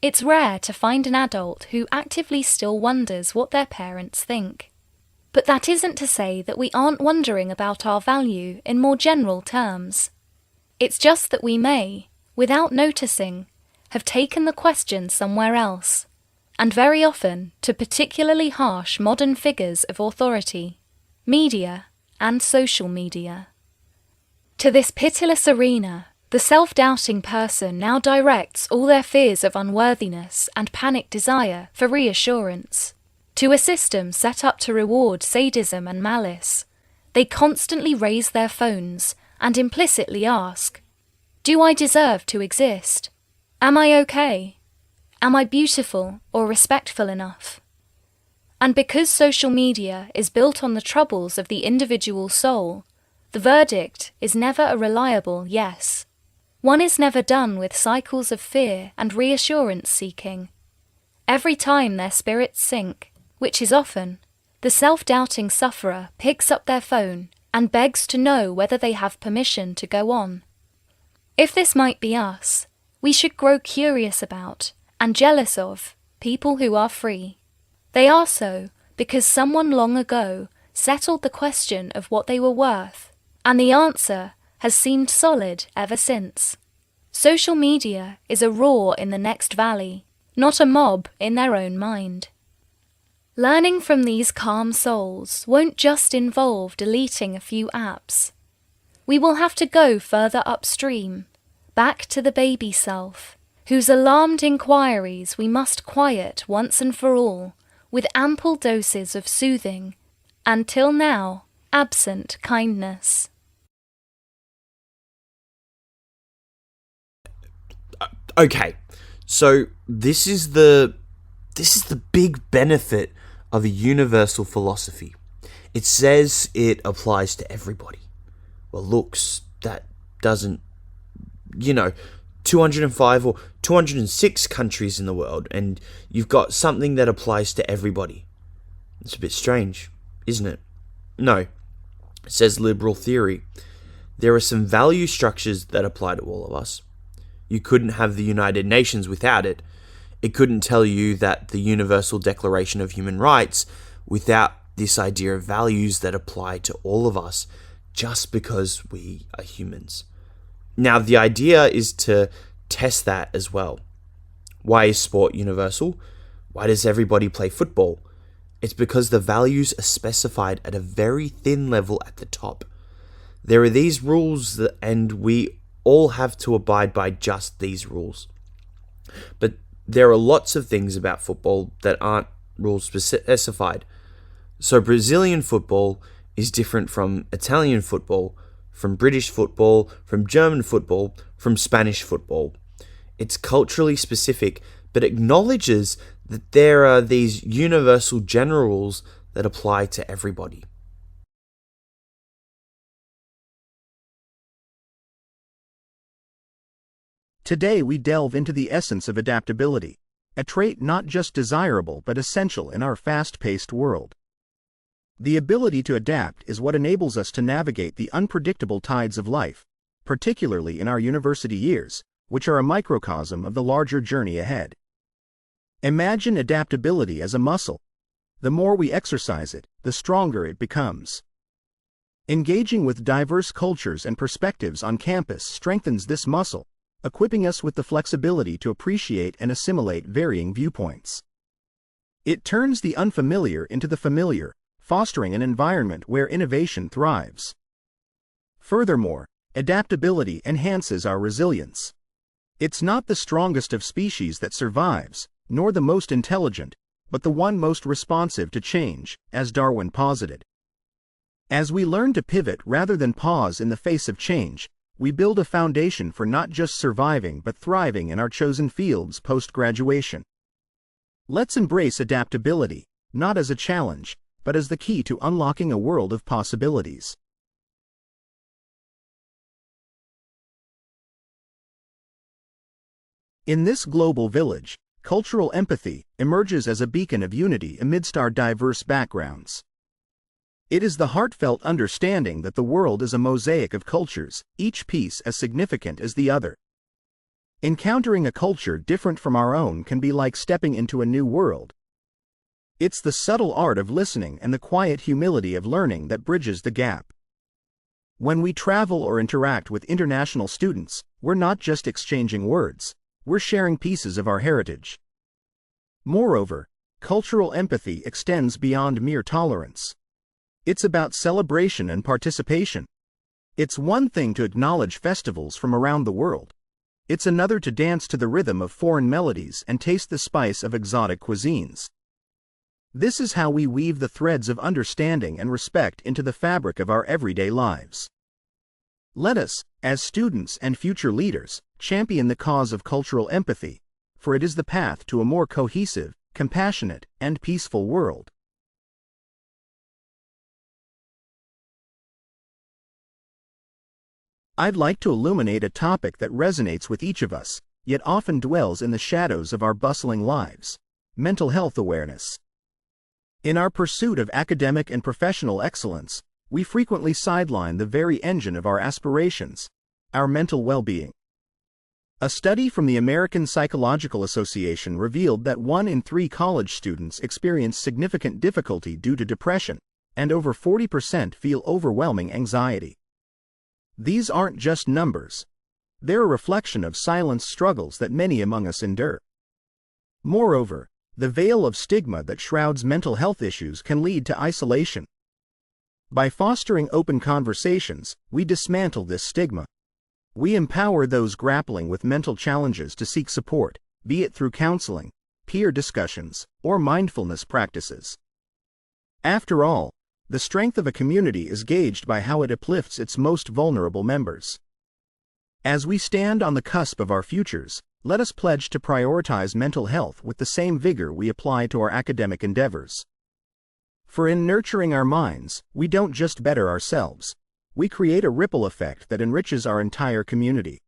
It's rare to find an adult who actively still wonders what their parents think. But that isn't to say that we aren't wondering about our value in more general terms. It's just that we may, without noticing, have taken the question somewhere else, and very often to particularly harsh modern figures of authority, media, and social media. To this pitiless arena, the self-doubting person now directs all their fears of unworthiness and panic desire for reassurance. To a system set up to reward sadism and malice, they constantly raise their phones and implicitly ask, "Do I deserve to exist? Am I okay? Am I beautiful or respectful enough?" And because social media is built on the troubles of the individual soul, the verdict is never a reliable yes. One is never done with cycles of fear and reassurance seeking. Every time their spirits sink, which is often, the self-doubting sufferer picks up their phone and begs to know whether they have permission to go on. If this might be us, we should grow curious about and jealous of people who are free. They are so because someone long ago settled the question of what they were worth, and the answer has seemed solid ever since. Social media is a roar in the next valley, not a mob in their own mind. Learning from these calm souls won't just involve deleting a few apps. We will have to go further upstream, back to the baby self, whose alarmed inquiries we must quiet once and for all with ample doses of soothing, and till now absent kindness. Okay, so this is the big benefit of a universal philosophy. It says it applies to everybody. Well, looks, that doesn't, 205 or 206 countries in the world, and you've got something that applies to everybody. It's a bit strange, isn't it? No, it says liberal theory. There are some value structures that apply to all of us. You couldn't have the United Nations without it. It couldn't tell you that the Universal Declaration of Human Rights without this idea of values that apply to all of us just because we are humans. Now, the idea is to test that as well. Why is sport universal? Why does everybody play football? It's because the values are specified at a very thin level at the top. There are these rules and we all have to abide by just these rules. But there are lots of things about football that aren't rules specified. So Brazilian football is different from Italian football, from British football, from German football, from Spanish football. It's culturally specific, but acknowledges that there are these universal general rules that apply to everybody. Today we delve into the essence of adaptability, a trait not just desirable but essential in our fast-paced world. The ability to adapt is what enables us to navigate the unpredictable tides of life, particularly in our university years, which are a microcosm of the larger journey ahead. Imagine adaptability as a muscle. The more we exercise it, the stronger it becomes. Engaging with diverse cultures and perspectives on campus strengthens this muscle, equipping us with the flexibility to appreciate and assimilate varying viewpoints. It turns the unfamiliar into the familiar, fostering an environment where innovation thrives. Furthermore, adaptability enhances our resilience. It's not the strongest of species that survives, nor the most intelligent, but the one most responsive to change, as Darwin posited. As we learn to pivot rather than pause in the face of change, we build a foundation for not just surviving but thriving in our chosen fields post-graduation. Let's embrace adaptability, not as a challenge, but as the key to unlocking a world of possibilities. In this global village, cultural empathy emerges as a beacon of unity amidst our diverse backgrounds. It is the heartfelt understanding that the world is a mosaic of cultures, each piece as significant as the other. Encountering a culture different from our own can be like stepping into a new world. It's the subtle art of listening and the quiet humility of learning that bridges the gap. When we travel or interact with international students, we're not just exchanging words, we're sharing pieces of our heritage. Moreover, cultural empathy extends beyond mere tolerance. It's about celebration and participation. It's one thing to acknowledge festivals from around the world. It's another to dance to the rhythm of foreign melodies and taste the spice of exotic cuisines. This is how we weave the threads of understanding and respect into the fabric of our everyday lives. Let us, as students and future leaders, champion the cause of cultural empathy, for it is the path to a more cohesive, compassionate, and peaceful world. I'd like to illuminate a topic that resonates with each of us, yet often dwells in the shadows of our bustling lives: mental health awareness. In our pursuit of academic and professional excellence, we frequently sideline the very engine of our aspirations, our mental well-being. A study from the American Psychological Association revealed that 1 in 3 college students experience significant difficulty due to depression, and over 40% feel overwhelming anxiety. These aren't just numbers. They're a reflection of silent struggles that many among us endure. Moreover, the veil of stigma that shrouds mental health issues can lead to isolation. By fostering open conversations, we dismantle this stigma. We empower those grappling with mental challenges to seek support, be it through counseling, peer discussions, or mindfulness practices. After all, the strength of a community is gauged by how it uplifts its most vulnerable members. As we stand on the cusp of our futures, let us pledge to prioritize mental health with the same vigor we apply to our academic endeavors. For in nurturing our minds, we don't just better ourselves, we create a ripple effect that enriches our entire community.